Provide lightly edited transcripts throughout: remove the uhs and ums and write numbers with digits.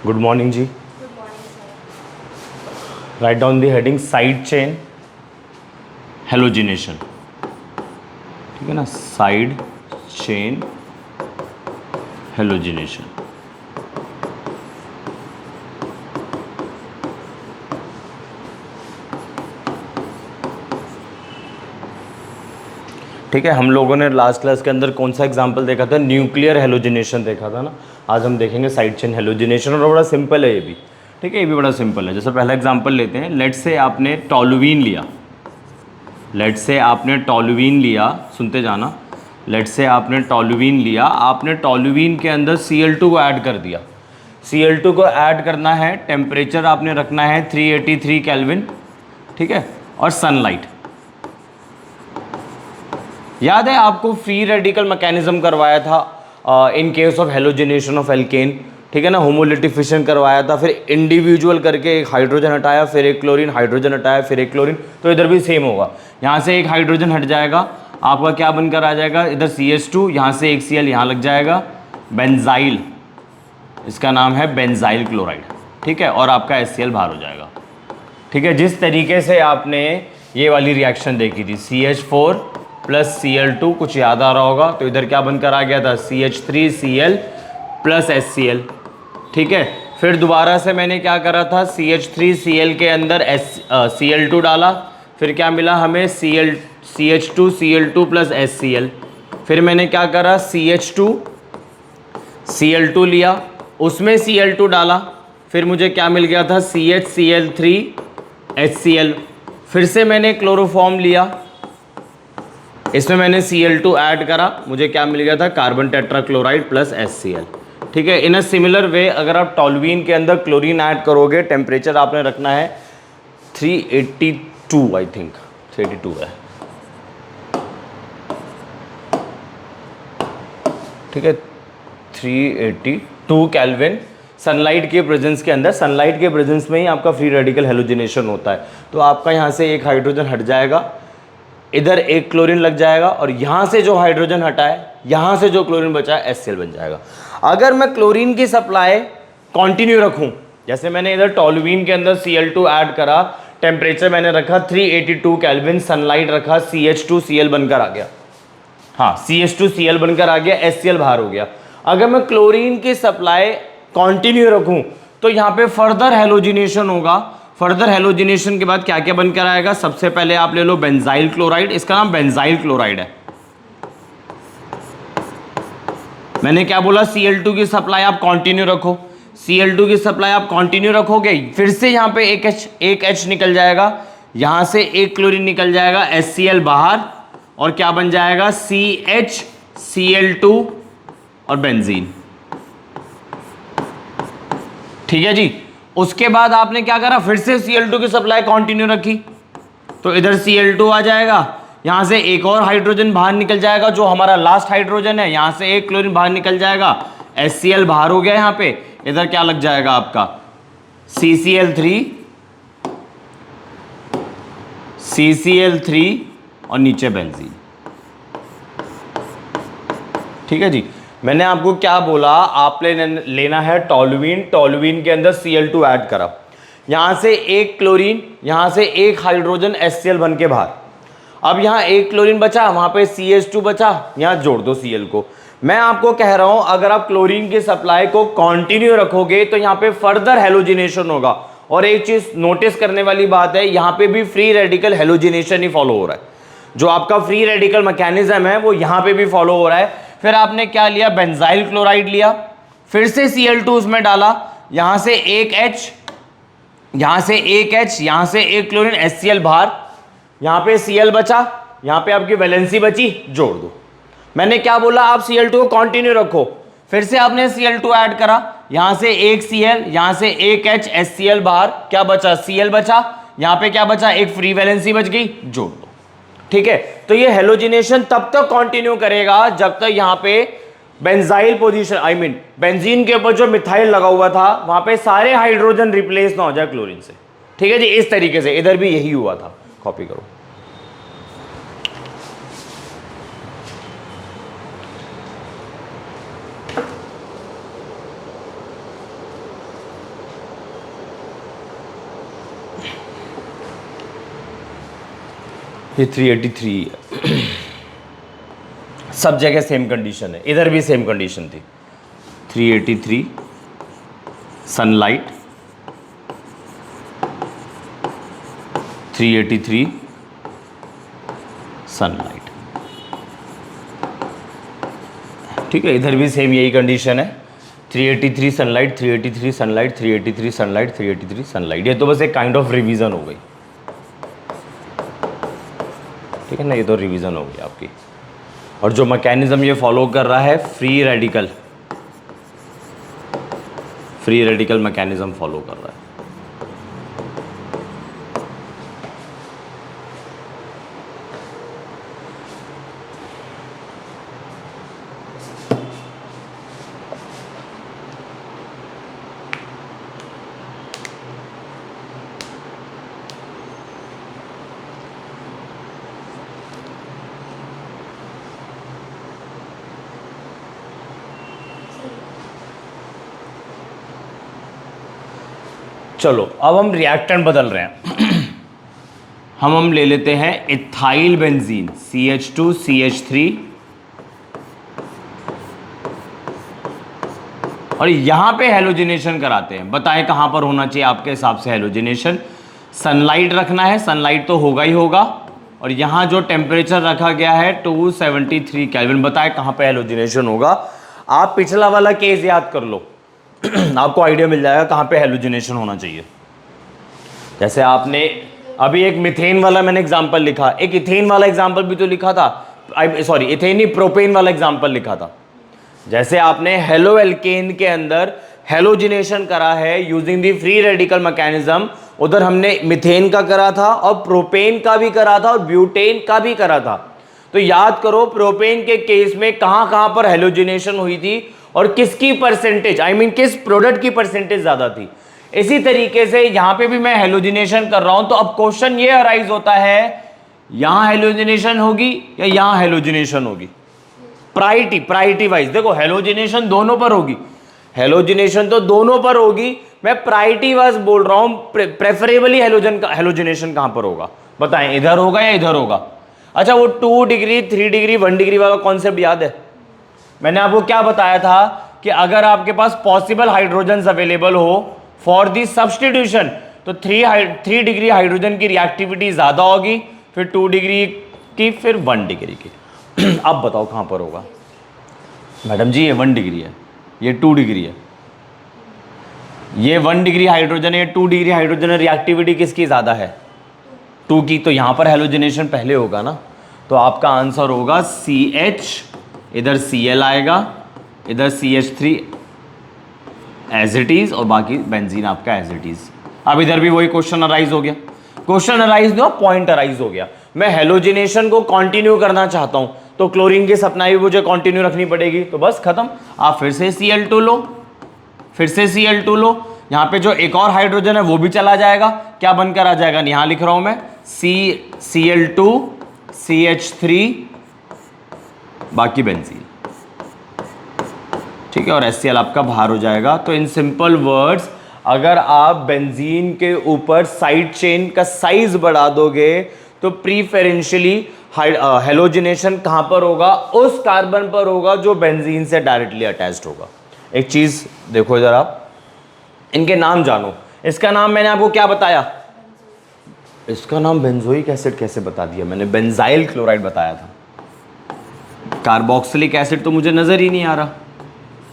Good morning ji. Good morning sir. Write down the heading side chain halogenation. ठीक है ना, side chain halogenation. ठीक है, हम लोगों ने लास्ट क्लास के अंदर कौन सा एग्जांपल देखा था? न्यूक्लियर हेलोजिनेशन देखा था ना। आज हम देखेंगे साइड चेन हेलोजिनेशन, और बड़ा सिंपल है ये भी। ठीक है, ये भी बड़ा सिंपल है। जैसे पहला एग्जांपल लेते हैं। लेट से आपने टॉलुवीन लिया। लेट से आपने टॉलुवीन लिया, सुनते जाना। लेट से आपने टॉलुवीन लिया, आपने टॉलुवीन के अंदर Cl2 को ऐड कर दिया। Cl2 को ऐड करना है, टेम्परेचर आपने रखना है 383 केल्विन। ठीक है, और सनलाइट। याद है आपको फ्री रेडिकल मैकेनिज्म करवाया था इन case of halogenation of alkene. ठीक है ना, होमोलिटिफिकेशन करवाया था, फिर इंडिविजुअल करके एक हाइड्रोजन हटाया, फिर एक क्लोरीन, हाइड्रोजन हटाया, फिर एक क्लोरीन। तो इधर भी सेम होगा। यहाँ से एक हाइड्रोजन हट जाएगा, आपका क्या बनकर आ जाएगा? इधर CH2, यहाँ से एक Cl यहाँ लग जाएगा, बेंजाइल। इसका नाम है बेंजाइल क्लोराइड। ठीक है, और आपका HCl बाहर हो जाएगा। ठीक है, जिस तरीके से आपने ये वाली रिएक्शन देखी थी, CH4 प्लस Cl2, कुछ याद आ रहा होगा? तो इधर क्या बनकर आ गया था? CH3Cl plus HCl। ठीक है, फिर दोबारा से मैंने क्या करा था? CH3Cl के अंदर Cl2 डाला, फिर क्या मिला हमें? CH2Cl2 plus HCl। फिर मैंने क्या करा? Cl2 लिया, उसमें Cl2 डाला, फिर मुझे क्या मिल गया था? CHCl3 HCl। फिर से मैंने क्लोरोफॉर्म लिया, इसमें मैंने Cl2 ऐड करा, मुझे क्या मिल गया था? Carbon tetrachloride plus HCl। ठीक है, इन अ सिमिलर वे अगर आप टॉलुवीन के अंदर क्लोरीन ऐड करोगे, टेम्परेचर आपने रखना है 382, आई थिंक 382 है। ठीक है, 382 केल्विन सनलाइट के प्रेजेंस के अंदर। सनलाइट के प्रेजेंस में ही आपका फ्री रेडिकल हेलोजिनेशन होता है। तो आपका यहाँ से एक हाइड्रोजन हट जाएगा, इधर एक क्लोरीन लग जाएगा, और यहाँ से जो हाइड्रोजन हटा है, यहाँ से जो क्लोरीन बचा है, HCl बन जाएगा। अगर मैं क्लोरीन की सप्लाई कंटिन्यू रखूँ, जैसे मैंने इधर टॉलुवीन के अंदर Cl2 ऐड करा, टेम्परेचर मैंने रखा 382 केल्विन, सनलाइट रखा, CH2Cl बनकर आ गया। हाँ, CH2Cl बनकर आ गया, HCl बाहर हो गया। अगर मैं क्लोरीन की सप्लाई कंटिन्यू रखूं, तो यहाँ पे फर्दर हेलोजिनेशन होगा। फर्दर हेलोजिनेशन के बाद क्या क्या बनकर आएगा? सबसे पहले आप ले लो बेंजाइल क्लोराइड, इसका नाम बेंजाइल क्लोराइड है। मैंने क्या बोला? Cl2 की सप्लाई आप कंटिन्यू रखो। Cl2 की सप्लाई आप कंटिन्यू रखोगे, फिर से यहाँ पे एक H निकल जाएगा, यहाँ से एक क्लोरीन निकल जाएगा, HCl बाहर, और क्या बन जाएगा? CHCl2 और बेंजीन। ठीक है जी। उसके बाद आपने क्या करा? फिर से Cl2 की सप्लाई कंटिन्यू रखी, तो इधर Cl2 आ जाएगा, यहां से एक और हाइड्रोजन बाहर निकल जाएगा, जो हमारा लास्ट हाइड्रोजन है, यहां से एक क्लोरीन बाहर निकल जाएगा, HCl बाहर हो गया। यहां पे इधर क्या लग जाएगा आपका? CCl3 और नीचे बेंजीन। ठीक है जी। मैंने आपको क्या बोला? आपने लेना है टॉलुवीन, टॉलुवीन के अंदर Cl2 ऐड करा, यहां से एक क्लोरीन, यहां से एक हाइड्रोजन, HCl बन के बाहर। अब यहां एक क्लोरीन बचा, वहां पे CH2 बचा, यहां जोड़ दो Cl को। मैं आपको कह रहा हूं, अगर आप क्लोरीन की सप्लाई को कंटिन्यू रखोगे, तो यहां पे फर्दर हेलोजिनेशन होगा। और एक चीज नोटिस करने वाली बात है, यहां पे भी फ्री रेडिकल हेलोजिनेशन ही फॉलो हो रहा है। जो आपका फ्री रेडिकल मैकेनिज्म है, वो यहां पे भी फॉलो हो रहा है। फिर आपने क्या लिया? बेंजाइल क्लोराइड लिया, फिर से Cl2 उसमें डाला, यहां से एक H, यहां से एक H, यहां से एक क्लोरीन, HCl बाहर, यहां पे Cl बचा, यहां पे आपकी वैलेंसी बची, जोड़ दो। मैंने क्या बोला? आप Cl2 को कंटिन्यू रखो, फिर से आपने Cl2 ऐड करा, यहां से एक Cl, यहां से एक H, HCl बाहर, क्या बचा? Cl बचा, यहां पे क्या बचा? एक फ्री वैलेंसी बच गई, जोड़ दो। ठीक है, तो ये हेलोजिनेशन तब तक कंटिन्यू करेगा जब तक यहां पे benzyl position, I mean benzene के ऊपर जो मिथाइल लगा हुआ था, वहां पे सारे हाइड्रोजन रिप्लेस ना हो जाए क्लोरीन से। ठीक है जी, इस तरीके से इधर भी यही हुआ था। कॉपी करो। ये 383 है। सब जगह सेम कंडीशन है, इधर भी सेम कंडीशन थी। 383 सनलाइट, 383 सनलाइट। ठीक है, इधर भी सेम यही कंडीशन है। 383 सनलाइट, 383 सनलाइट, 383 सनलाइट, 383 सनलाइट। ये तो बस एक काइंड ऑफ रिवीजन हो गई। ठीक है ना, ये तो रिवीजन हो गई आपकी। और जो मैकेनिज्म ये फॉलो कर रहा है, फ्री रेडिकल मैकेनिज्म फॉलो कर रहा है। चलो अब हम रिएक्टेंट बदल रहे हैं। हम ले लेते हैं इथाइल बेंजीन, CH2CH3, और यहां पे हेलोजिनेशन कराते हैं। बताएं कहां पर होना चाहिए आपके हिसाब से हेलोजिनेशन? सनलाइट रखना है, सनलाइट तो होगा ही होगा। और यहां जो टेम्परेचर रखा गया है 273 केल्विन, बताएं कहां पे हेलोजिनेशन होगा? आप पिछला वाला केस याद कर लो। आपको आइडिया मिल जाएगा कहां पे हेलोजिनेशन होना चाहिए। जैसे आपने अभी एक मिथेन वाला मैंने एग्जांपल लिखा, एक इथेन वाला एग्जांपल भी तो लिखा था, सॉरी इथेन नहीं, प्रोपेन वाला एग्जांपल लिखा था। जैसे आपने हेलो एल्केन के अंदर हेलोजिनेशन करा है using the free radical mechanism, उधर हमने मिथेन का करा था और प्रोपेन का भी करा था और ब्यूटेन का भी करा था। तो याद करो प्रोपेन के केस में कहां कहां पर हेलोजिनेशन हुई थी और किसकी परसेंटेज, आई मीन किस प्रोडक्ट की परसेंटेज ज्यादा थी। इसी तरीके से यहां पे भी मैं हेलोजिनेशन कर रहा हूं, तो अब क्वेश्चन ये अराइज होता है यहां हेलोजिनेशन होगी या यहां हेलोजिनेशन होगी। प्रायोरिटी वाइज देखो, हेलोजिनेशन दोनों पर होगी, हेलोजिनेशन तो दोनों पर होगी। मैं प्रायोरिटी वाइज बोल रहा हूं, प्रेफरेबली हेलोजिनेशन कहां पर होगा? बताएं, इधर होगा या इधर होगा? अच्छा, वो 2 डिग्री 3 डिग्री 1 डिग्री वाला कॉन्सेप्ट याद है? मैंने आपको क्या बताया था कि अगर आपके पास पॉसिबल हाइड्रोजन अवेलेबल हो फॉर दी सब्सटीट्यूशन, तो 3 डिग्री हाइड्रोजन की रिएक्टिविटी ज्यादा होगी, फिर 2 डिग्री की, फिर 1 डिग्री की। अब बताओ कहां पर होगा? मैडम जी ये 1 डिग्री है, ये 2 डिग्री है, ये 1 डिग्री हाइड्रोजन है, 2 डिग्री हाइड्रोजन है, रिएक्टिविटी किसकी ज्यादा है? 2 की। तो यहां पर हेलोजिनेशन पहले होगा ना, तो आपका आंसर होगा CH, इधर Cl आएगा, इधर CH3 एज इट इज, और बाकी बेंजीन आपका एज इट इज। अब इधर भी वही क्वेश्चन अराइज हो गया, क्वेश्चन अराइज नहीं, पॉइंट अराइज हो गया। मैं हेलोजिनेशन को कंटिन्यू करना चाहता हूं, तो क्लोरीन की सप्लाई भी मुझे कंटिन्यू रखनी पड़ेगी, तो बस खत्म। आप फिर से Cl2 लो, फिर से Cl2 लो, यहां पे जो एक और हाइड्रोजन है वो भी चला जाएगा, क्या बनकर आ जाएगा? यहां लिख रहा हूं मैं Cl2 CH3 बाकी बेंजीन, ठीक है, और HCl आपका बाहर हो जाएगा। तो इन सिंपल वर्ड्स, अगर आप बेंजीन के ऊपर साइड चेन का साइज बढ़ा दोगे तो प्रीफरेंशियली हेलोजिनेशन कहां पर होगा? उस कार्बन पर होगा जो बेंजीन से डायरेक्टली अटैच्ड होगा। एक चीज देखो इधर, आप इनके नाम जानो। इसका नाम मैंने आपको क्या बताया? इसका नाम बेंजोइक एसिड कैसे बता दिया मैंने? बेंजाइल क्लोराइड बताया था। कार्बोक्सिलिक एसिड तो मुझे नजर ही नहीं आ रहा,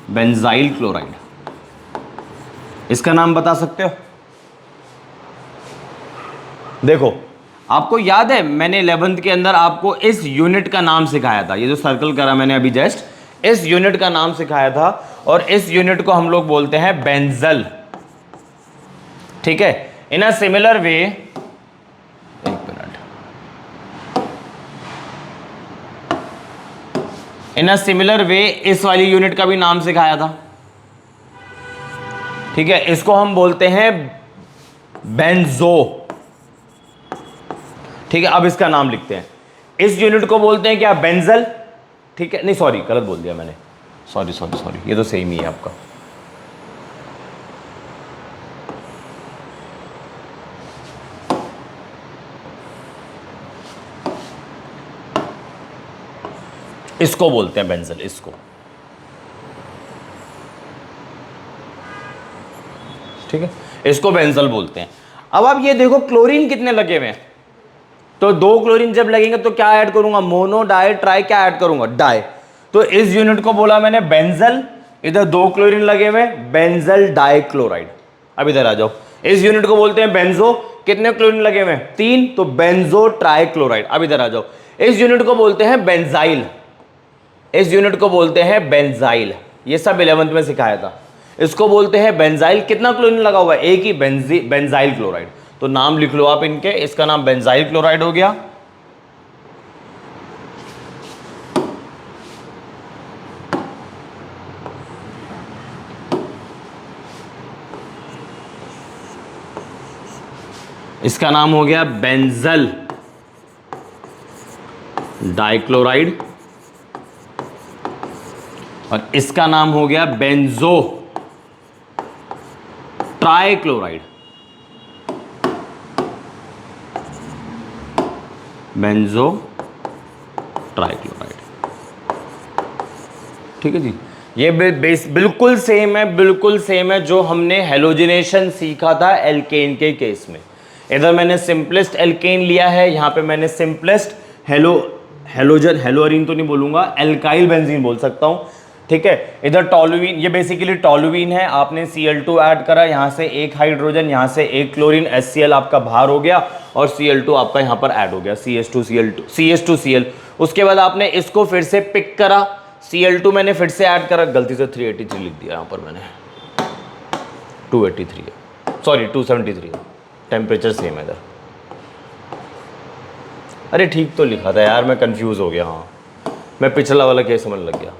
बेंजाइल क्लोराइड। इसका नाम बता सकते हो? देखो, आपको याद है मैंने 11th के अंदर आपको इस यूनिट का नाम सिखाया था, ये जो सर्कल करा मैंने अभी जस्ट, इस यूनिट का नाम सिखाया था, और इस यूनिट को हम लोग बोलते हैं बेंजल। ठीक है, इन a similar way, in a similar way इस वाली यूनिट का भी नाम सिखाया था। ठीक है, इसको हम बोलते हैं बेंजो। ठीक है, अब इसका नाम लिखते हैं। इस यूनिट को बोलते हैं क्या? बेंजल। ठीक है, नहीं सॉरी गलत बोल दिया मैंने, सॉरी सॉरी सॉरी, ये तो सेम ही है आपका। इसको बोलते हैं बेंजल, इसको। ठीक है, इसको बेंजल बोलते हैं। अब आप ये देखो क्लोरीन कितने लगे हुए हैं, तो 2 क्लोरीन जब लगेंगे तो क्या ऐड करूंगा, मोनो डाई ट्राई, क्या ऐड करूंगा, डाई। तो इस यूनिट को बोला मैंने बेंजल, इधर 2 क्लोरीन लगे हुए, बेंजल डाइक्लोराइड। अब इधर आ जाओ, इस यूनिट को बोलते हैं बेंजो, कितने क्लोरीन लगे हुए हैं, 3, तो बेंजो ट्राइक्लोराइड। अब इधर आ जाओ, इस यूनिट को बोलते हैं बेंजाइल, इस यूनिट को बोलते हैं बेंजाइल, ये सब 11th में सिखाया था। इसको बोलते हैं बेंजाइल, कितना क्लोरीन लगा हुआ है, एक ही, बेंजाइल क्लोराइड। तो नाम लिख लो आप इनके, इसका नाम बेंजाइल क्लोराइड हो गया, इसका नाम हो गया बेंजल डाइक्लोराइड, और इसका नाम हो गया बेंजो ट्राइक्लोराइड, बेंजो ट्राइक्लोराइड। ठीक है जी, ये बिल्कुल सेम है, बिल्कुल सेम है जो हमने हेलोजिनेशन सीखा था एल्केन के केस में। इधर मैंने सिंपलेस्ट एल्केन लिया है, यहां पे मैंने सिंपलेस्ट हेलोजन, हेलोअरीन तो नहीं बोलूंगा, एल्काइल बेंजीन बोल सकता हूं। ठीक है, इधर टॉलुवीन, ये बेसिकली टॉलुवीन है, आपने Cl2 ऐड करा, यहां से एक हाइड्रोजन, यहां से एक क्लोरीन, HCl आपका बाहर हो गया, और Cl2 आपका यहां पर ऐड हो गया, CH2Cl। उसके बाद आपने इसको फिर से पिक करा, Cl2 मैंने फिर से ऐड करा, गलती से 383 लिख दिया यहां पर मैंने, 283 है, सॉरी 273 है, टेम्परेचर सेम है इधर। अरे ठीक तो लिखा था यार, मैं कंफ्यूज हो गया, हाँ मैं पिछला वाला केस समझ लग गया।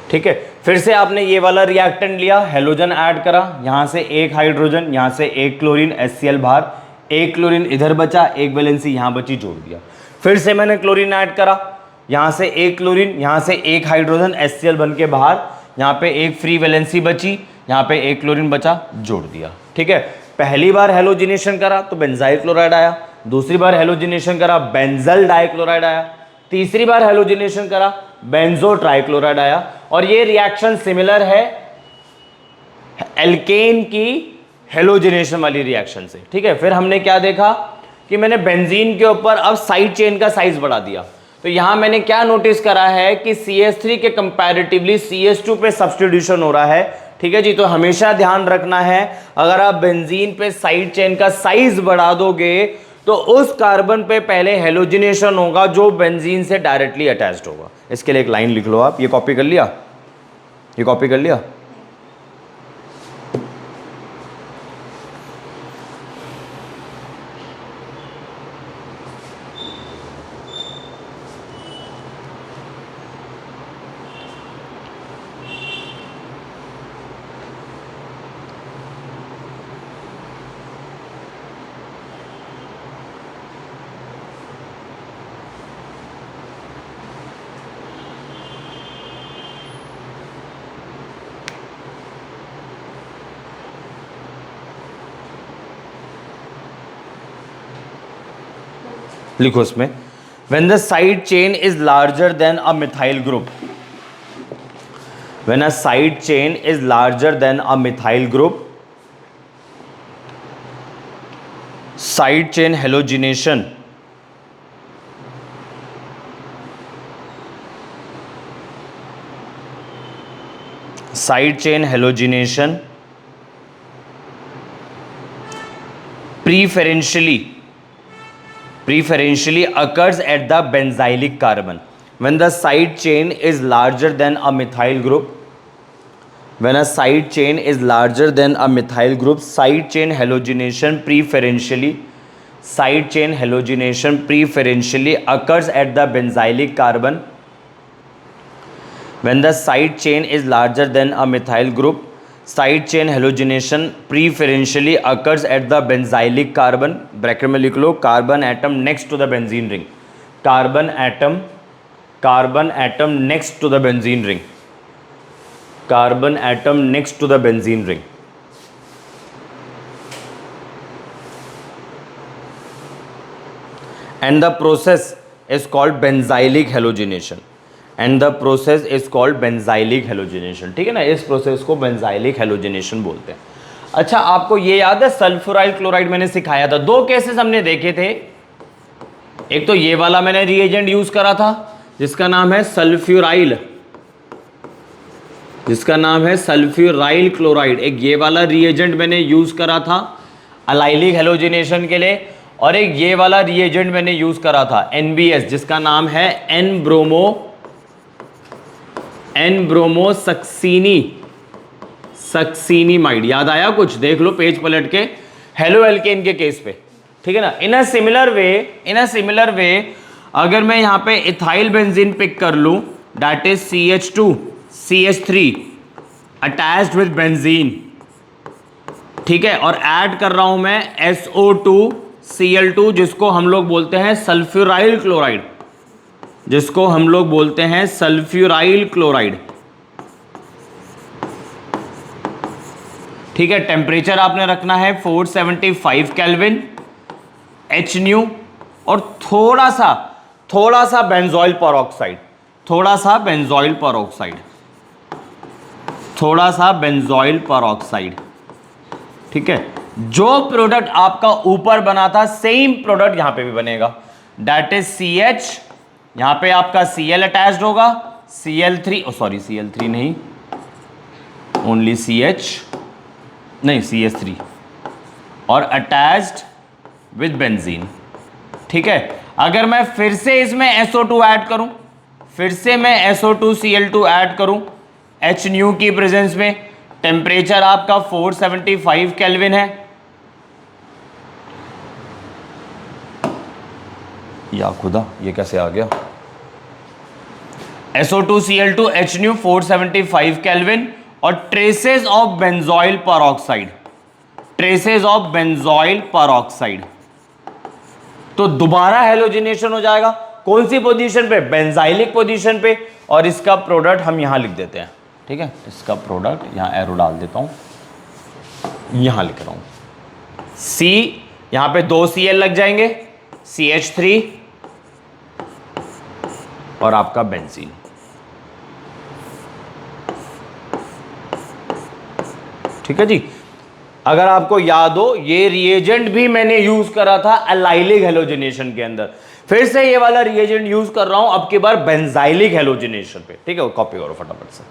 ठीक है, फिर से आपने ये वाला रिएक्टेंट लिया, हेलोजन ऐड करा, यहां से एक हाइड्रोजन, यहां से एक क्लोरीन, HCl बाहर, एक क्लोरीन इधर बचा, एक वैलेंसी यहां बची, जोड़ दिया। फिर से मैंने क्लोरीन ऐड करा, यहां से एक क्लोरीन, यहां से एक हाइड्रोजन, HCl बन के बाहर, यहां पे एक फ्री वैलेंसी बची, यहां पे एक क्लोरीन बचा, जोड़ दिया। ठीक है, पहली बार हेलोजिनेशन करा तो बेंजाइल क्लोराइड आया, दूसरी बार हेलोजिनेशन करा बेंजल डाइक्लोराइड आया, तीसरी बार हेलोजिनेशन करा बेंजो ट्राइक्लोराइड आया। और ये रिएक्शन सिमिलर है एल्केन की हेलोजिनेशन वाली रिएक्शन से। ठीक है, फिर हमने क्या देखा कि मैंने बेंजीन के ऊपर अब साइड चेन का साइज बढ़ा दिया। तो यहां मैंने क्या नोटिस करा है कि CH3 के कंपैरेटिवली CH2 पे सब्स्टिट्यूशन हो रहा है। ठीक है जी, तो हमेशा ध्यान रखना है, अगर आप बेंजीन पे साइड चेन का साइज बढ़ा दोगे तो उस कार्बन पे पहले हेलोजिनेशन होगा जो बेंजीन से डायरेक्टली अटैच्ड होगा। इसके लिए एक लाइन लिख लो आप, ये कॉपी कर लिया, ये कॉपी कर लिया। लिखो इसमें, when the side chain is larger than a methyl group, when a side chain is larger than a methyl group, side chain halogenation preferentially occurs at the benzylic carbon. When the side chain is larger than a methyl group, when a side chain is larger than a methyl group, side chain halogenation preferentially occurs at the benzylic carbon. When the side chain is larger than a methyl group, side chain halogenation preferentially occurs at the benzylic carbon, bracket में लिख लो carbon atom next to the benzene ring, carbon atom next to the benzene ring, carbon atom next to the benzene ring. and the process is called benzylic halogenation, and the process is called benzylic halogenation। ठीक है ना, इस process को benzylic halogenation बोलते हैं। अच्छा, आपको ये याद है सल्फ्यूराइल क्लोराइड मैंने सिखाया था, दो केसेस हमने देखे थे। एक तो ये वाला मैंने रिएजेंट यूज करा था जिसका नाम है सल्फ्यूराइल, जिसका नाम है सल्फ्यूराइल क्लोराइड। एक ये वाला रिएजेंट मैंने यूज करा था अलाइलिक हेलोजिनेशन के लिए, और एक ये वाला रिएजेंट मैंने यूज करा था NBS, जिसका नाम है एन ब्रोमो सक्सीनीमाइड। याद आया कुछ? देख लो पेज पलट के, हेलो एल्केन के केस पे। ठीक है ना। इन अ सिमिलर वे अगर मैं यहां पे इथाइल बेंजीन पिक कर लूं, that is CH2CH3 attached with benzene, ठीक है, और ऐड कर रहा हूं मैं SO2Cl2, जिसको हम लोग बोलते हैं सल्फ्यूराइल क्लोराइड, जिसको हम लोग बोलते हैं सल्फ्यूराइल क्लोराइड। ठीक है, टेम्परेचर आपने रखना है 475 केल्विन, H न्यू, और थोड़ा सा बेंजोइल पेरोक्साइड, थोड़ा सा बेंजोइल पेरोक्साइड। ठीक है, जो प्रोडक्ट आपका ऊपर बना था सेम प्रोडक्ट यहां पे भी बनेगा, दैट इज CH, यहां पे आपका Cl अटैच्ड होगा, CL3 नहीं, ओनली CH3 और अटैच्ड विद बेंजीन। ठीक है, अगर मैं फिर से इसमें SO2 ऐड करूं, फिर से मैं SO2Cl2 ऐड करूं H न्यू की प्रेजेंस में, टेम्परेचर आपका 475 केल्विन है, या खुदा ये कैसे आ गया, SO2Cl2 H न्यू 475 केल्विन, और ट्रेसेस ऑफ बेंजोइल पेरोक्साइड, तो दोबारा हेलोजिनेशन हो जाएगा। कौन सी पोजीशन पे? बेंजाइलिक पोजीशन पे, और इसका प्रोडक्ट हम यहां लिख देते हैं। ठीक है, इसका प्रोडक्ट यहां एरो डाल देता हूं, यहां लिख रहा हूं C, यहां पे 2 Cl लग जाएंगे, CH3 और आपका बेंजीन। ठीक है जी। अगर आपको याद हो, ये रिएजेंट भी मैंने यूज करा था अलाइलिक हेलोजिनेशन के अंदर, फिर से ये वाला रिएजेंट यूज कर रहा हूं अब की बार बेंजाइलिक हेलोजिनेशन पे। ठीक है, कॉपी करो फटाफट से।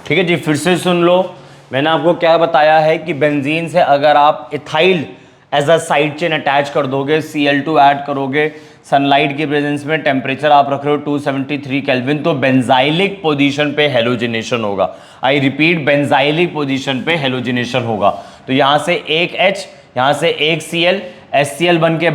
ठीक है जी, फिर से सुन लो। मैंने आपको क्या बताया है कि बेंजीन से अगर आप ethyl as a side chain attach कर दोगे, Cl2 ऐड करोगे, सनलाइट की प्रेजेंस में, टेम्परेचर आप रख रहे हो 273 केल्विन, तो बेंजाइलिक पोजीशन पे हेलोजिनेशन होगा। आई रिपीट, बेंजाइलिक पोजीशन पे हेलोजिनेशन होगा। तो यहां से एक H, यहां से एक Cl, HCl बन के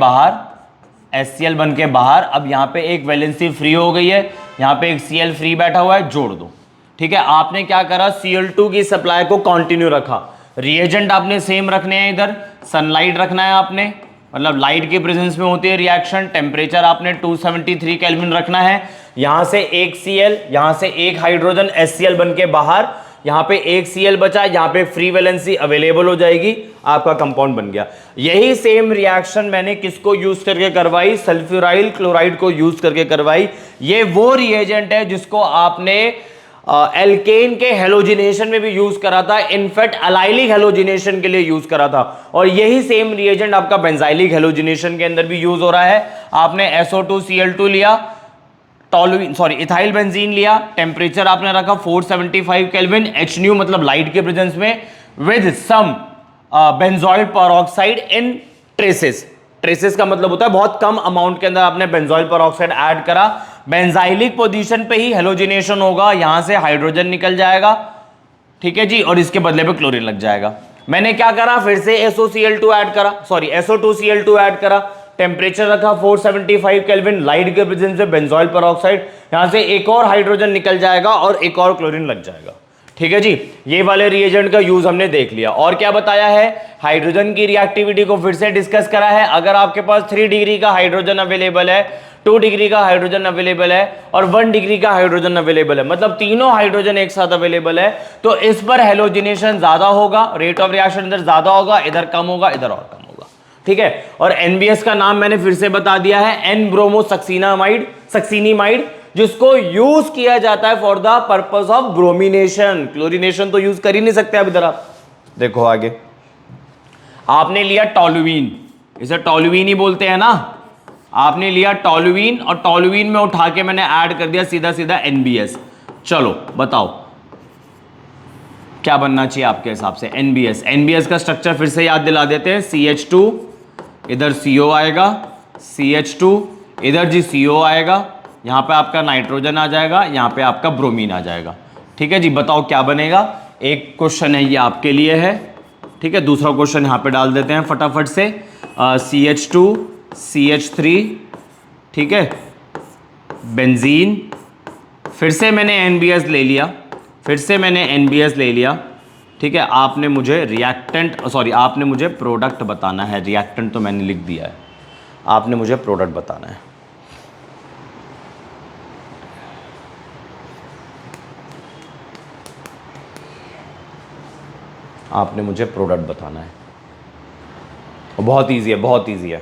बाहर, अब यहां पे एक वैलेंसी फ्री हो गई है, यहां पे एक Cl फ्री बैठा हुआ है, जोड़ दो। ठीक है, आपने क्या करा, Cl2 की सप्लाई को कंटिन्यू रखा, रिएजेंट आपने सेम रखने हैं, इधर सनलाइट रखना है आपने, मतलब लाइट के प्रेजेंस में होती है रिएक्शन, टेम्परेचर आपने 273 केल्विन रखना है, यहां से एक Cl, यहां से एक हाइड्रोजन HCl बन के बाहर, यहां पे एक Cl बचा, यहां पे फ्री वैलेंसी अवेलेबल हो जाएगी, आपका कंपाउंड बन गया। यही सेम रिएक्शन मैंने किसको यूज करके करवाई, सल्फ्यूराइल क्लोराइड को यूज करके करवाई। ये वो रिएजेंट है जिसको आपने एल्केन के हेलोजिनेशन में भी यूज करा था, इनफैक्ट अलाइलिक हेलोजिनेशन के लिए यूज करा था, और यही सेम रिएजेंट आपका बेंजाइलिक हेलोजिनेशन के अंदर भी यूज हो रहा है। आपने SO2Cl2 लिया, इथाइल बेंजीन लिया, टेम्परेचर आपने रखा 475 केल्विन, HNu मतलब लाइट के प्रेजेंस में, with some benzoyl peroxide in traces. Traces का मतलब होता है बहुत कम अमाउंट के अंदर आपने बेंजोइल पेरोक्साइड ऐड करा, बेंजाइलिक पोजीशन पे ही हेलोजिनेशन होगा, यहां से हाइड्रोजन निकल जाएगा, ठीक है जी, और इसके बदले पे क्लोरीन लग जाएगा। मैंने क्या करा, फिर से SO2Cl2 ऐड करा, टेम्परेचर रखा 475 केल्विन, लाइट के प्रेजेंस में बेंजोइल पेरोक्साइड, यहां से एक और हाइड्रोजन निकल जाएगा और एक और क्लोरीन लग जाएगा, ठीक है जी। ये वाले रिएजेंट का यूज हमने देख लिया। और क्या बताया है, हाइड्रोजन की रिएक्टिविटी को फिर से डिस्कस करा है। अगर आपके पास 3 डिग्री का हाइड्रोजन अवेलेबल है, 2 डिग्री का हाइड्रोजन अवेलेबल है और 1 डिग्री का हाइड्रोजन अवेलेबल है, मतलब तीनों हाइड्रोजन एक साथ अवेलेबल है, तो इस पर हेलोजिनेशन ज्यादा होगा, रेट ऑफ रिएक्शन इधर ज्यादा होगा, इधर कम होगा, इधर और कम होगा, ठीक है। और NBS का नाम मैंने फिर से बता दिया है, एन ब्रोमो सक्सीनिमाइड, जिसको यूज किया जाता है for the purpose of bromination. Chlorination तो यूज कर ही नहीं सकते। अब इधर आप देखो आगे, आपने लिया टोलुइन, इसे टोलुइन ही बोलते हैं ना, आपने लिया टोलुइन और टोलुइन में उठा के मैंने ऐड कर दिया सीधा सीधा NBS। चलो बताओ क्या बनना चाहिए आपके हिसाब से। NBS का स्ट्रक्चर फिर से याद दिला देते हैं, CH2, इधर CO आएगा, CH2, इधर जी CO आएगा, यहां पे आपका नाइट्रोजन आ जाएगा, यहां पे आपका ब्रोमीन आ जाएगा, ठीक है जी। बताओ क्या बनेगा। एक क्वेश्चन है ये आपके लिए है, ठीक है, दूसरा क्वेश्चन यहां पे डाल देते हैं फटाफट से। CH2, CH3, ठीक है, बेंजीन, फिर से मैंने NBS ले लिया, ठीक है। आपने मुझे प्रोडक्ट बताना है, रिएक्टेंट तो मैंने लिख दिया है, आपने मुझे प्रोडक्ट बताना है। आपने मुझे प्रोडक्ट बताना है, बहुत इजी है।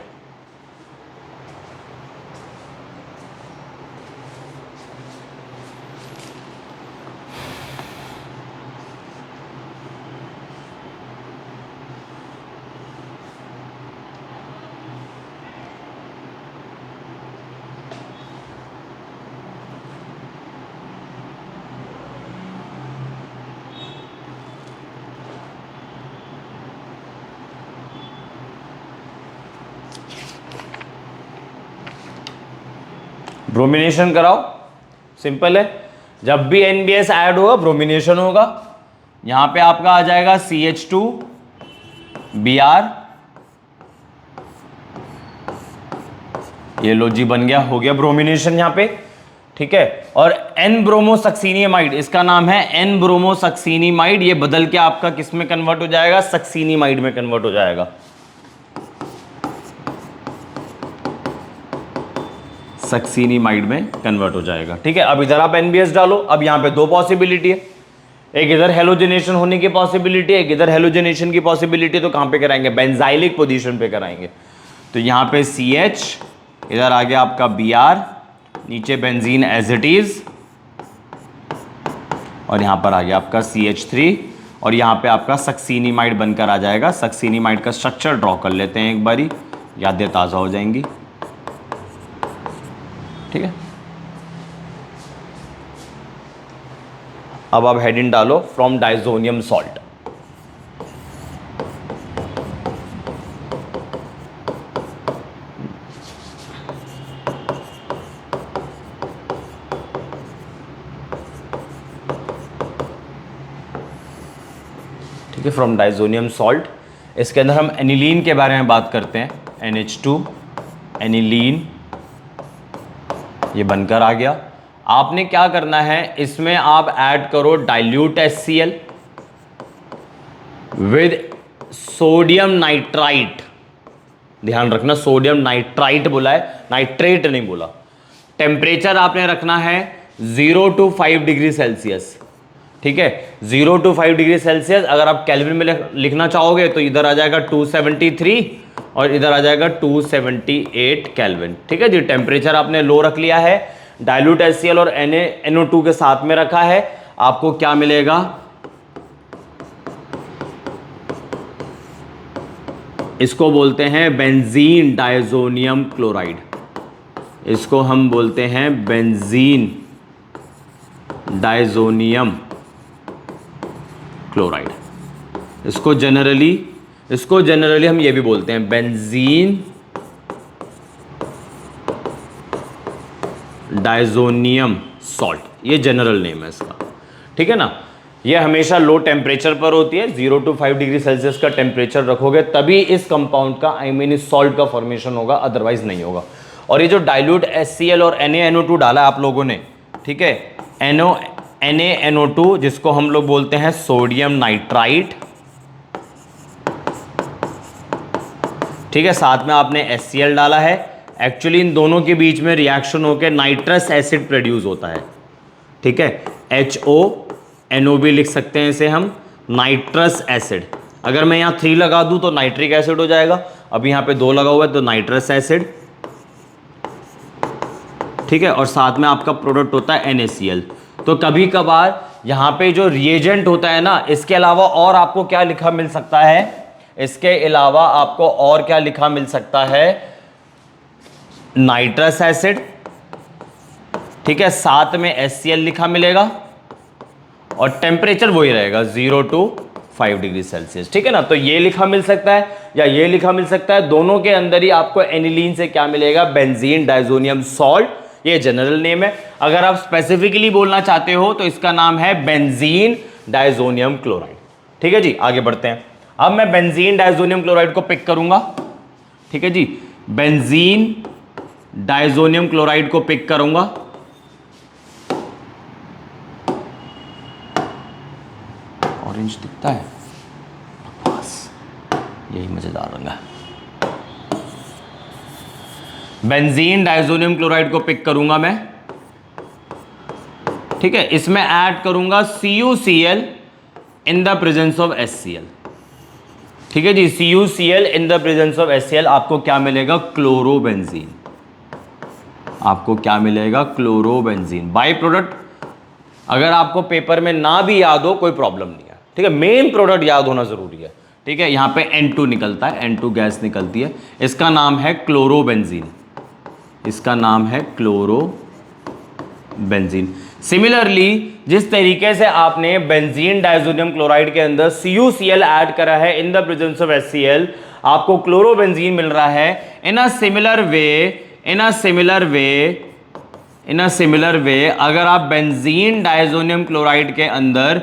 ब्रोमिनेशन कराओ, सिंपल है, जब भी NBS ऐड होगा ब्रोमिनेशन होगा। यहां पे आपका आ जाएगा CH2Br, ये लो जी बन गया, हो गया ब्रोमिनेशन यहां पे, ठीक है। और N ब्रोमोसक्सीनिमाइड, इसका नाम है N ब्रोमोसक्सीनिमाइड, ये बदल के आपका किस में कन्वर्ट हो जाएगा, सक्सीनिमाइड में कन्वर्ट हो जाएगा, सक्सीनिमाइड में कन्वर्ट हो जाएगा, ठीक है। अब इधर आप NBS डालो। अब यहां पे दो पॉसिबिलिटी है, एक इधर हेलोजिनेशन होने की पॉसिबिलिटी है, एक इधर हेलोजिनेशन की पॉसिबिलिटी। तो कहां पे कराएंगे, बेंजाइलिक पोजीशन पे कराएंगे। तो यहां पे CH, इधर आ गया आपका Br, नीचे बेंजीन एज इट इज, और यहां पर आ गया आपका CH3, और यहां पे आपका सक्सीनिमाइड बनकर आ जाएगा। सक्सीनिमाइड का स्ट्रक्चर ड्रॉ कर लेते हैं एक बारी, यादें ताजा हो जाएंगी, ठीक है। अब आप हेडिंग डालो, फ्रॉम डाइजोनियम सॉल्ट। ठीक है, फ्रॉम डाइजोनियम सॉल्ट। इसके अंदर हम एनिलीन के बारे में बात करते हैं, NH2 एनिलीन, ये बनकर आ गया। आपने क्या करना है, इसमें आप ऐड करो dilute HCl with sodium nitrite. ध्यान रखना, सोडियम नाइट्राइट बोला है, नाइट्रेट नहीं बोला। टेम्परेचर आपने रखना है 0 to 5 डिग्री सेल्सियस, ठीक है, 0 to 5 डिग्री सेल्सियस। अगर आप केल्विन में लिखना चाहोगे तो इधर आ जाएगा 273 और इधर आ जाएगा 278 केल्विन, ठीक है जी। टेम्परेचर आपने लो रख लिया है, डाइल्यूट HCl और NaNO2 के साथ में रखा है। आपको क्या मिलेगा, इसको बोलते हैं बेंजीन डायजोनियम क्लोराइड। इसको हम बोलते हैं बेंजीन डायजोनियम क्लोराइड। इसको जनरली हम ये भी बोलते हैं बेंजीन डायजोनियम सॉल्ट, ये जनरल नेम है इसका, ठीक है ना। ये हमेशा लो टेम्परेचर पर होती है, 0 to 5 डिग्री सेल्सियस का टेम्परेचर रखोगे तभी इस कंपाउंड का इस सॉल्ट का फॉर्मेशन होगा, अदरवाइज नहीं होगा। और ये जो डाइल्यूट HCl और NaNO2 डाला है आप लोगों ने, ठीक है, NaNO2 जिसको हम लोग बोलते हैं सोडियम नाइट्राइट, ठीक है, साथ में आपने HCl डाला है। एक्चुअली इन दोनों के बीच में रिएक्शन होकर नाइट्रस एसिड प्रोड्यूस होता है, ठीक है, HONO भी लिख सकते हैं इसे हम, नाइट्रस एसिड। अगर मैं यहाँ 3 लगा दूं तो नाइट्रिक एसिड हो जाएगा, अब यहाँ पे 2 लगा हुआ है तो नाइट्रस एसिड, ठीक है, और साथ में आपका प्रोडक्ट होता है NaCl। तो कभी कभार यहाँ पे जो रिएजेंट होता है ना, इसके अलावा और आपको क्या लिखा मिल सकता है, इसके अलावा आपको और क्या लिखा मिल सकता है, नाइट्रस एसिड, ठीक है, साथ में HCl लिखा मिलेगा और टेम्परेचर वही रहेगा 0 to 5 डिग्री सेल्सियस, ठीक है ना। तो ये लिखा मिल सकता है या ये लिखा मिल सकता है, दोनों के अंदर ही आपको एनिलीन से क्या मिलेगा, बेंजीन डायजोनियम सॉल्ट, ये जनरल नेम है। अगर आप स्पेसिफिकली बोलना चाहते हो तो इसका नाम है बेंजीन डायजोनियम क्लोराइड, ठीक है जी। आगे बढ़ते हैं, अब मैं बेंजीन डायजोनियम क्लोराइड को पिक करूंगा, ठीक है जी, बेंजीन डायजोनियम क्लोराइड को पिक करूंगा। ऑरेंज दिखता है, बस यही मजेदार रंग है। बेंजीन डायजोनियम क्लोराइड को पिक करूंगा मैं, ठीक है, इसमें ऐड करूंगा CuCl in the presence of HCl, ठीक है जी, CuCl in the presence of HCl, आपको क्या मिलेगा, क्लोरोबेंजीन, आपको क्या मिलेगा, क्लोरोबेंजीन बाई प्रोडक्ट। अगर आपको पेपर में ना भी याद हो कोई प्रॉब्लम नहीं है, ठीक है, मेन प्रोडक्ट याद होना जरूरी है, ठीक है। यहां पे N2 निकलता है, N2 गैस निकलती है, इसका नाम है क्लोरोबेंजीन, इसका नाम है क्लोरोबेंजीन। सिमिलरली जिस तरीके से आपने बेंजीन डायजोनियम क्लोराइड के अंदर CuCl ऐड करा है in the presence of HCl, आपको क्लोरोबेंजीन मिल रहा है। इन अ सिमिलर वे अगर आप बेंजीन डायजोनियम क्लोराइड के अंदर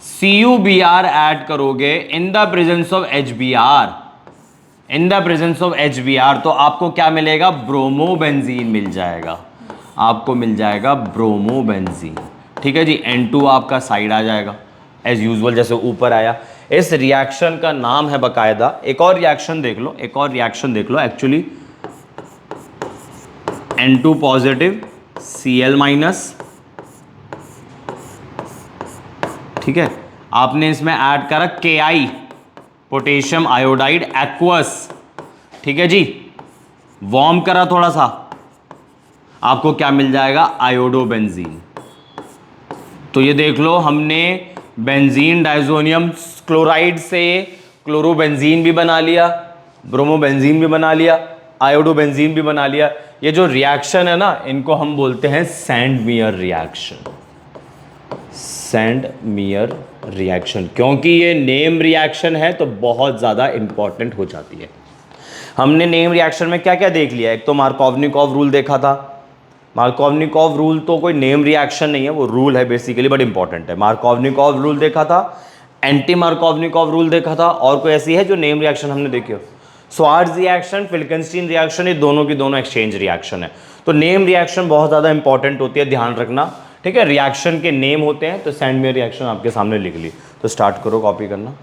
CuBr ऐड करोगे in the presence of HBr, तो आपको क्या मिलेगा, ब्रोमोबेंजीन मिल जाएगा, आपको मिल जाएगा ब्रोमोबेंजीन, ठीक है जी। N2 आपका साइड आ जाएगा एज यूजुअल जैसे ऊपर आया। इस रिएक्शन का नाम है बकायदा, एक और रिएक्शन देख लो, actually N2 positive Cl minus, ठीक है, आपने इसमें ऐड करा Ki पोटेशियम आयोडाइड एक्वस, ठीक है जी, वार्म करा थोड़ा सा, आपको क्या मिल जाएगा, आयोडोबेंजीन। तो ये देख लो, हमने बेंजीन डायजोनियम क्लोराइड से क्लोरोबेंजीन भी बना लिया, ब्रोमोबेंजीन भी बना लिया, आयोडोबेंजीन भी बना लिया। ये जो रिएक्शन है ना, इनको हम बोलते हैं सैंडमियर रिएक्शन, क्योंकि ये नेम रिएक्शन है तो बहुत ज़्यादा इंपॉर्टेंट हो जाती है। हमने नेम रिएक्शन में क्या क्या देख लिया, एक तो मार्कोवनिकॉव रूल देखा था। मार्कोवनिकॉव रूल तो कोई नेम रिएक्शन नहीं है, वो रूल है बेसिकली, बट इंपॉर्टेंट है। मार्कोवनिकॉव रूल देखा था, एंटी मार्कोवनिकॉव रूल देखा था, और कोई ऐसी है जो नेम रिएक्शन हमने देखी हो, स्वार्ट्ज रिएक्शन, फिल्केंस्टीन रिएक्शन, ये दोनों की दोनों एक्सचेंज रिएक्शन है। तो नेम रिएक्शन बहुत ज़्यादा इंपॉर्टेंट होती है, ध्यान रखना, ठीक है। रिएक्शन के नेम होते हैं, तो सैंडमियर रिएक्शन आपके सामने लिख ली, तो स्टार्ट करो कॉपी करना।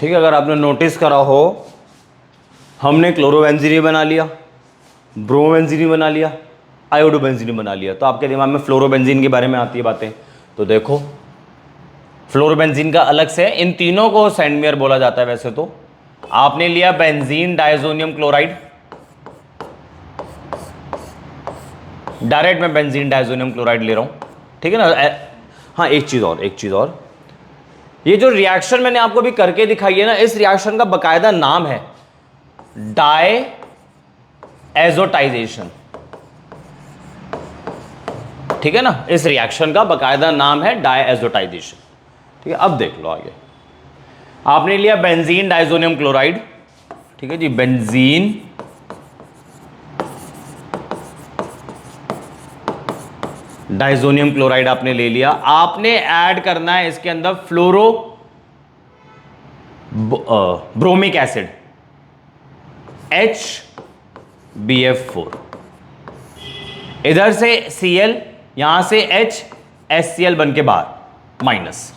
ठीक है, अगर आपने नोटिस करा हो, हमने क्लोरोबेंजीन बना लिया, ब्रोमोबेंजीन बना लिया, आयोडोबेंजीन बना लिया, तो आपके दिमाग में फ्लोरोबेंजीन के बारे में आती है बातें। तो देखो फ्लोरोबेंजीन का अलग से, इन तीनों को सैंडमेयर बोला जाता है वैसे तो। आपने लिया बेंजीन डायजोनियम क्लोराइड, डायरेक्ट मैं बेंजीन डायजोनियम क्लोराइड ले रहा हूं, ठीक है ना। हाँ, एक चीज और, ये जो रिएक्शन मैंने आपको भी करके दिखाई है ना, इस रिएक्शन का बकायदा नाम है डाई एजोटाइजेशन, ठीक है ना। इस रिएक्शन का बकायदा नाम है डाई एजोटाइजेशन, ठीक है। अब देख लो आगे, आपने लिया बेंजीन डायजोनियम क्लोराइड, ठीक है जी, बेंजीन डायजोनियम क्लोराइड आपने ले लिया। आपने ऐड करना है इसके अंदर ब्रोमिक एसिड HBF4, इधर से Cl, यहां से HCl बन के बाहर माइनस।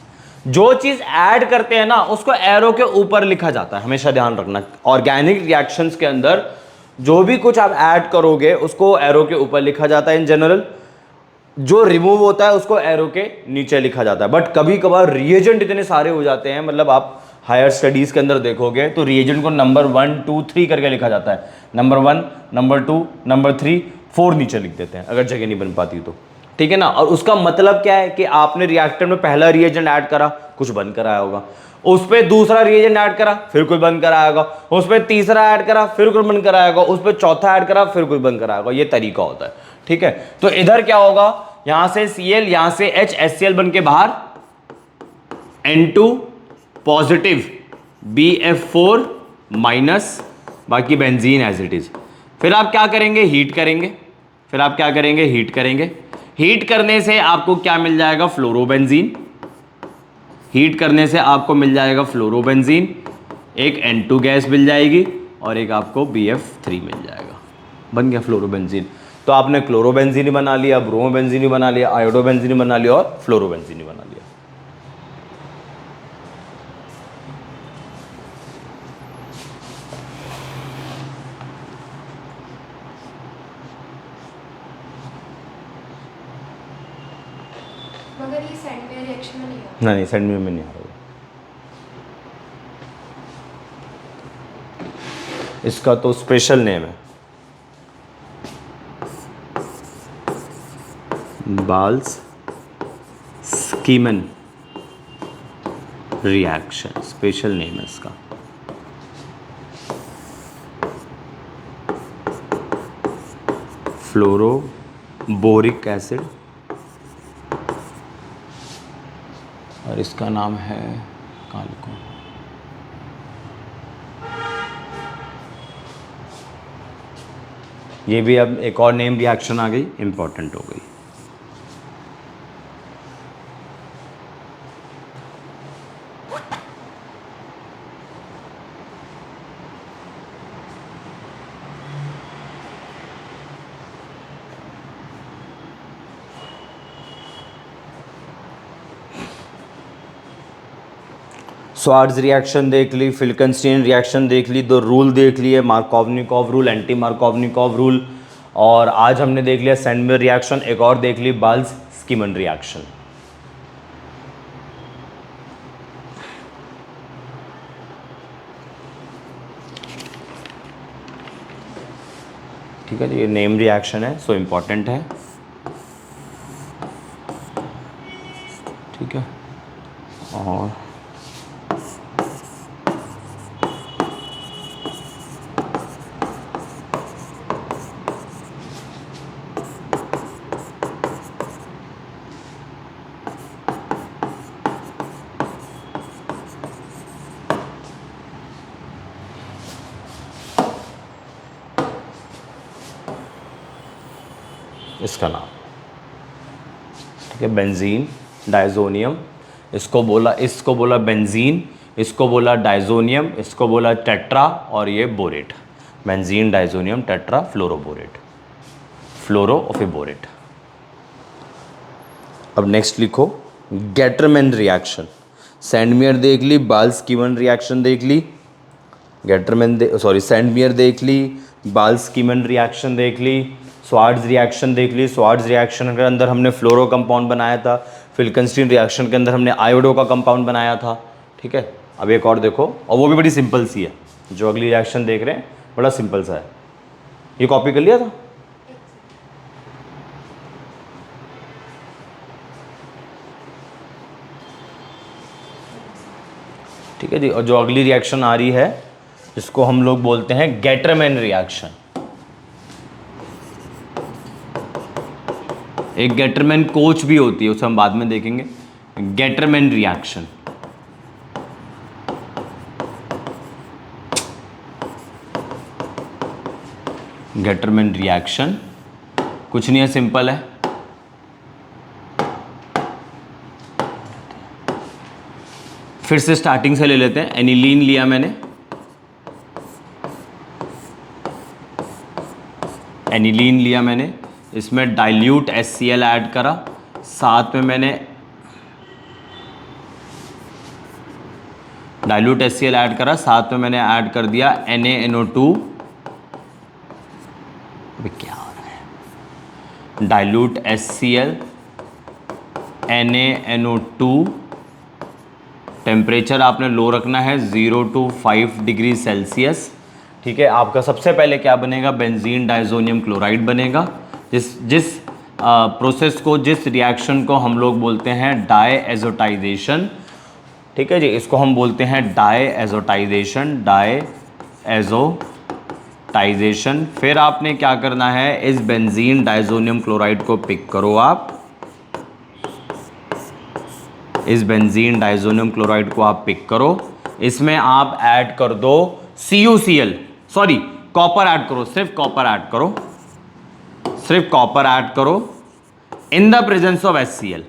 जो चीज ऐड करते हैं ना उसको एरो के ऊपर लिखा जाता है, हमेशा ध्यान रखना। ऑर्गेनिक रिएक्शंस के अंदर जो भी कुछ आप ऐड करोगे उसको एरो के ऊपर लिखा जाता है इन जनरल, जो रिमूव होता है उसको एरो के नीचे लिखा जाता है। बट कभी कभार रिएजेंट इतने सारे हो जाते हैं, मतलब आप हायर स्टडीज के अंदर देखोगे तो रिएजेंट को नंबर 1 2 3 करके लिखा जाता है, नंबर 1 नंबर 2 नंबर 3 4 नीचे लिख देते हैं अगर जगह नहीं बन पाती तो, ठीक है ना। और उसका मतलब क्या है कि आपने रिएक्टर में पहला रिएजेंट ऐड करा, कुछ बन कर आया होगा, उस पर दूसरा रिएजेंट ऐड करा, फिर कोई बन कर आएगा, उस पर तीसरा ऐड करा, फिर कोई बन कर आएगा, उस पर चौथा ऐड करा, फिर कोई बन कर आएगा। ये तरीका होता है, ठीक है। तो इधर क्या होगा, यहां से Cl, यहां से HCl बन के बाहर, N2 पॉजिटिव, BF4 माइनस, बाकी बेंजीन एज इट इज। फिर आप क्या करेंगे, हीट करेंगे, हीट करने से आपको क्या मिल जाएगा, फ्लोरोबेंजीन। हीट करने से आपको मिल जाएगा फ्लोरोबेंजीन, एक N2 गैस मिल जाएगी और एक आपको BF3 मिल जाएगा, बन गया फ्लोरोबेंजीन। तो आपने क्लोरोबेंजीन बना लिया, ब्रोमोबेंजीन बना लिया, आयोडोबेंजीन बना लिया और फ्लोरोबेंजीन बना लिया। मगर ये सैंडमेयर रिएक्शन में नहीं होता। नहीं, सैंडमेयर में नहीं आ रहा। इसका तो स्पेशल नेम है बाल्स स्कीमन रिएक्शन, स्पेशल नेम है इसका। फ्लोरोबोरिक एसिड, और इसका नाम है, कहाँ लिखूं, ये भी अब एक और नेम रिएक्शन आ गई, इंपॉर्टेंट हो गई। स्वार्ट्ज रिएक्शन देख ली, फिल्कनस्टीन रिएक्शन देख ली, दो रूल देख लिए, मार्कोवनिकॉव रूल, एंटी मार्कोवनिकॉव रूल, और आज हमने देख लिया सैंडमेयर रिएक्शन, एक और देख ली बाल्स स्कीमन रिएक्शन। ठीक है जी, ये नेम रिएक्शन है, सो इम्पॉर्टेंट है, ठीक है। और इसका नाम, ठीक है, बेंजीन डायजोनियम, इसको बोला बेंजीन, इसको बोला डायजोनियम, इसको बोला टेट्रा, और ये borate, benzene diazonium tetra fluoroborate, fluoroborate. अब नेक्स्ट लिखो गेटरमैन रिएक्शन। सैंडमियर देख ली, बाल्स-कीमन रिएक्शन देख ली, सैंडमियर देख ली, बाल्स-कीमन रिएक्शन देख ली, स्वार्ट्ज रिएक्शन देख ली। स्वार्ट्ज रिएक्शन के अंदर हमने फ्लोरो कंपाउंड बनाया था, फिल्केंस्टीन रिएक्शन के अंदर हमने आयोडो का कंपाउंड बनाया था। ठीक है, अब एक और देखो, और वो भी बड़ी सिंपल सी है। जो अगली रिएक्शन देख रहे हैं बड़ा सिंपल सा है। ये कॉपी कर लिया था? ठीक है जी, और जो अगली रिएक्शन आ रही है जिसको हम लोग बोलते हैं गेटरमैन रिएक्शन। एक गेटरमैन कोच भी होती है, उसे हम बाद में देखेंगे। गेटरमैन रिएक्शन, गेटरमैन रिएक्शन कुछ नहीं है, सिंपल है। फिर से स्टार्टिंग से ले लेते हैं। एनिलीन लिया मैंने, एनिलीन लिया मैंने, इसमें डाइल्यूट HCl ऐड करा, साथ में मैंने डाइल्यूट HCl ऐड करा, साथ में मैंने ऐड कर दिया NaNO2। अबे क्या हो रहा है? डाइल्यूट HCl, NaNO2, टेम्परेचर आपने लो रखना है 0 to 5 डिग्री सेल्सियस। ठीक है, आपका सबसे पहले क्या बनेगा? बेंजीन डाइजोनियम क्लोराइड बनेगा। जिस प्रोसेस को, जिस रिएक्शन को हम लोग बोलते हैं डायएज़ोटाइजेशन। ठीक है जी, इसको हम बोलते हैं डायएज़ोटाइजेशन, डायएज़ोटाइजेशन। फिर आपने क्या करना है? इस बेंजीन डाइजोनियम क्लोराइड को पिक करो आप, इस बेंजीन डाइजोनियम क्लोराइड को आप पिक करो। इसमें आप ऐड कर दो CuCl, सॉरी कॉपर ऐड करो, सिर्फ कॉपर ऐड करो, सिर्फ कॉपर ऐड करो in the presence of HCl।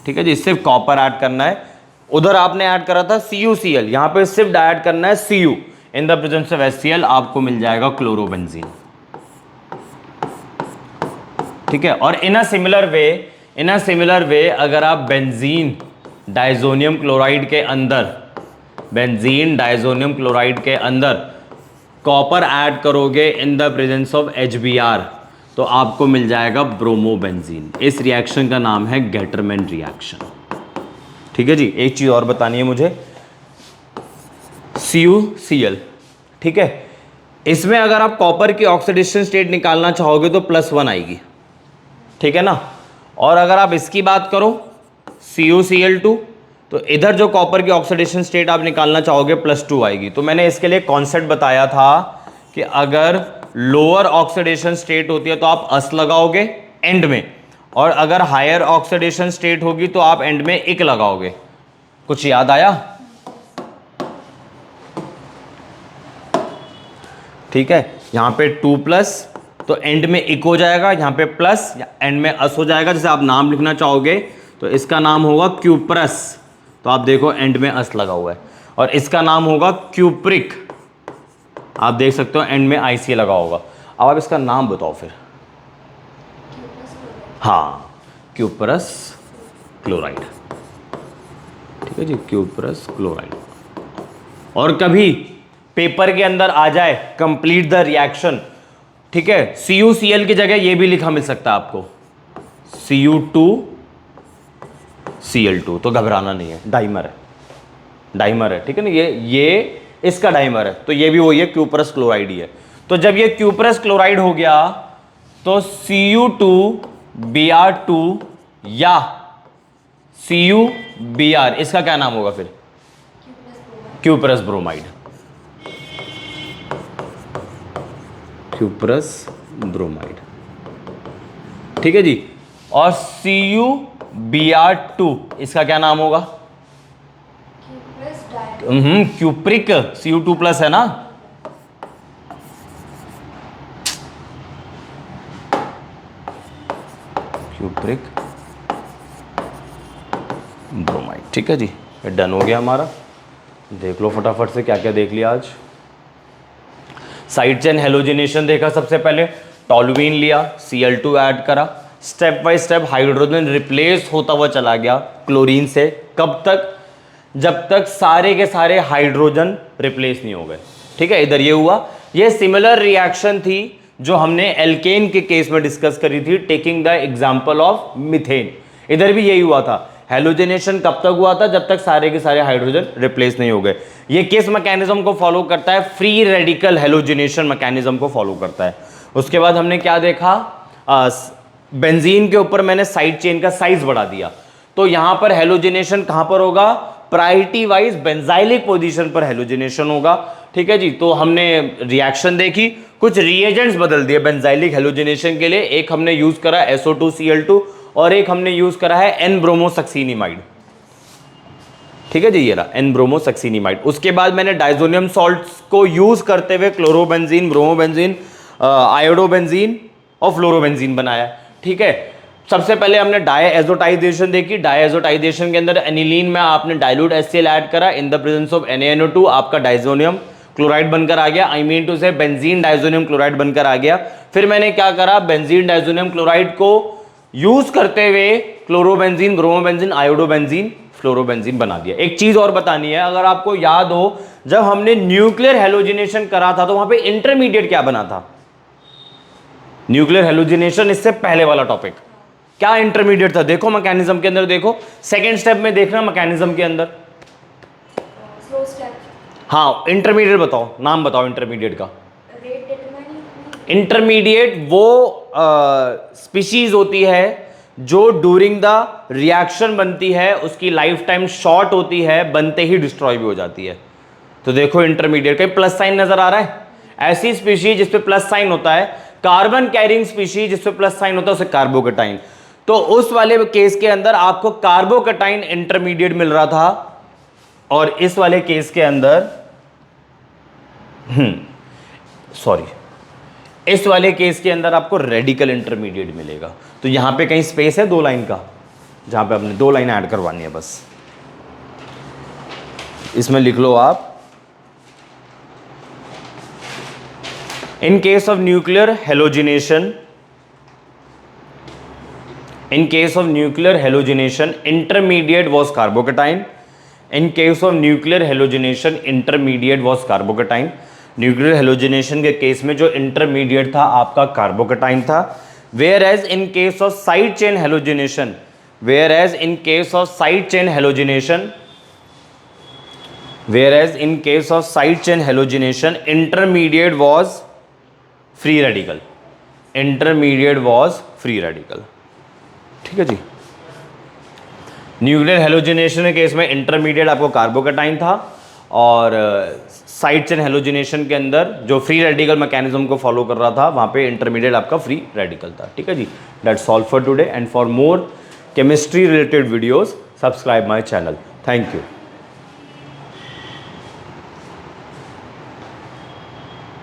ठीक है जी, सिर्फ कॉपर ऐड करना है। उधर आपने ऐड करा था CuCl, यहां पे सिर्फ ऐड करना है Cu in the presence of HCl, आपको मिल जाएगा क्लोरोबेंजीन। ठीक है, और इन अ सिमिलर वे अगर आप बेंजीन डाइजोनियम क्लोराइड के अंदर, बेंजीन डाइजोनियम क्लोराइड के अंदर कॉपर ऐड करोगे in the presence of HBr, तो आपको मिल जाएगा ब्रोमोबेंजीन। इस रिएक्शन का नाम है गेटरमैन रिएक्शन। ठीक है जी, एक चीज और बतानी है मुझे, CuCl। ठीक है, इसमें अगर आप कॉपर की ऑक्सीडेशन स्टेट निकालना चाहोगे तो +1 आएगी। ठीक है ना, और अगर आप इसकी बात करो CuCl2, तो इधर जो कॉपर की ऑक्सीडेशन स्टेट आप निकालना चाहोगे +2 आएगी। तो मैंने इसके लिए कॉन्सेप्ट बताया था कि अगर लोअर ऑक्सीडेशन स्टेट होती है तो आप अस लगाओगे एंड में, और अगर हायर ऑक्सीडेशन स्टेट होगी तो आप एंड में इक लगाओगे। कुछ याद आया? ठीक है, यहां पे 2+ तो एंड में इक हो जाएगा, यहां पे प्लस एंड में अस हो जाएगा। जैसे आप नाम लिखना चाहोगे तो इसका नाम होगा क्यूप्रस, तो आप देखो एंड में अस लगा हुआ है, और इसका नाम होगा क्यूप्रिक, आप देख सकते हो एंड में IC लगा होगा। अब आप इसका नाम बताओ फिर। हाँ, क्यूप्रस क्लोराइड। ठीक है जी, क्यूप्रस क्लोराइड। और कभी पेपर के अंदर आ जाए कंप्लीट द रिएक्शन, ठीक है, CuCl की जगह ये भी लिखा मिल सकता है आपको, Cu2Cl2, तो घबराना नहीं है, डाइमर है, डाइमर है। ठीक है ना, ये इसका डाइमर है, तो ये भी वही है, क्यूप्रस क्लोराइड ही है। तो जब ये क्यूप्रस क्लोराइड हो गया तो Cu2Br2 या CuBr, इसका क्या नाम होगा फिर? Cuprous bromide, cuprous bromide. ठीक है जी, और CuBr2 इसका क्या नाम होगा? क्यूप्रिक, Cu2+ है ना, क्यूप्रिक ब्रोमाइड। ठीक है जी, ये डन हो गया हमारा। देख लो फटाफट से क्या क्या देख लिया आज। साइड चेन हेलोजिनेशन देखा सबसे पहले, टॉलुवीन लिया, Cl2 ऐड करा, step by step hydrogen replace होता हुआ चला गया क्लोरीन से। कब तक? जब तक सारे के सारे हाइड्रोजन रिप्लेस नहीं हो गए। ठीक है, इधर ये हुआ। ये सिमिलर रिएक्शन थी जो हमने एल्केन के केस में डिस्कस करी थी, taking the example of methane. इधर भी यही हुआ था। हेलोजिनेशन कब तक हुआ था? जब तक सारे के सारे हाइड्रोजन रिप्लेस नहीं हो गए। ये किस मैकेनिज्म को फॉलो करता है? फ्री रेडिकल हेलोजिनेशन मैकेनिज्म को फॉलो करता है। उसके बाद हमने क्या देखा? बेंजीन के ऊपर मैंने साइड चेन का साइज बढ़ा दिया, तो यहां पर हेलोजिनेशन कहां पर होगा? प्रायोरिटी वाइज बेंजाइलिक पोजीशन पर हेलोजिनेशन होगा। ठीक है जी, तो हमने रिएक्शन देखी, कुछ रिएजेंट्स बदल दिए बेंजाइलिक हेलोजिनेशन के लिए। एक हमने यूज करा SO2Cl2 और एक हमने यूज करा है N-ब्रोमोसक्सीनिमाइड। ठीक है जी, ये रहा N-ब्रोमोसक्सीनिमाइड। उसके बाद मैंने डाइजोनियम सॉल्ट्स को यूज करते हुए क्लोरोबेंजीन, ब्रोमोबेंजीन, आयोडोबेंजीन और फ्लोरोबेंजीन बनाया। ठीक है, सबसे पहले हमने डायएजोटाइजेशन देखी। डायएजोटाइजेशन के अंदर एनिलीन में आपने डाइल्यूट HCl ऐड करा, in the presence of NaNO2 आपका डाइजोनियम क्लोराइड बनकर आ गया। आई मीन टू से बेंजीन डाइजोनियम क्लोराइड बनकर आ गया। फिर मैंने क्या करा? बेंजीन डाइजोनियम क्लोराइड को यूज करते हुए क्लोरोबेंजीन, ब्रोमोबेंजीन, आयोडोबेंजीन, फ्लोरोबेंजीन बना दिया। एक चीज और बतानी है, अगर आपको याद हो, जब हमने न्यूक्लियर हेलोजिनेशन करा था तो वहां पे इंटरमीडिएट क्या बना था? न्यूक्लियर हेलोजिनेशन इससे पहले वाला टॉपिक क्या इंटरमीडिएट था? देखो मैकेनिज्म के अंदर, देखो सेकेंड स्टेप में देखना मैकेनिज्म के अंदर। स्लो स्टेप, हाँ, इंटरमीडिएट बताओ, नाम बताओ इंटरमीडिएट का। Rate determine. इंटरमीडिएट वो स्पीशीज होती है जो ड्यूरिंग द रिएक्शन बनती है, उसकी लाइफ टाइम शॉर्ट होती है, बनते ही डिस्ट्रॉय भी हो जाती है। तो देखो इंटरमीडिएट, कहीं प्लस साइन नजर आ रहा है? ऐसी स्पीशीज जिसपे प्लस साइन होता है, कार्बन कैरिंग स्पीशीज जिसपे प्लस साइन होता है, उसे कार्बोकेटाइन। तो उस वाले केस के अंदर आपको कार्बोकेटाइन इंटरमीडिएट मिल रहा था, और इस वाले केस के अंदर इस वाले केस के अंदर आपको रेडिकल इंटरमीडिएट मिलेगा। तो यहां पे कहीं स्पेस है 2 लाइन का, जहां पे आपने 2 लाइन ऐड करवानी है बस। इसमें लिख लो आप, इन case of nuclear halogenation, in case of nuclear halogenation intermediate was carbocation. in case of nuclear halogenation intermediate was carbocation. Nuclear halogenation के केस में जो इंटरमीडिएट था आपका कार्बोकेटाइन था। Whereas in case of side chain halogenation, whereas in case of side chain halogenation, whereas in case of side chain halogenation intermediate was free radical, intermediate was free radical. ठीक है जी, nuclear halogenation के case में intermediate आपको carbocation था, और side chain halogenation के अंदर जो फ्री रेडिकल मैकेनिज्म को फॉलो कर रहा था वहां पे इंटरमीडिएट आपका फ्री रेडिकल था। ठीक है जी, that's all for today, and for more chemistry related videos subscribe my channel. Thank you.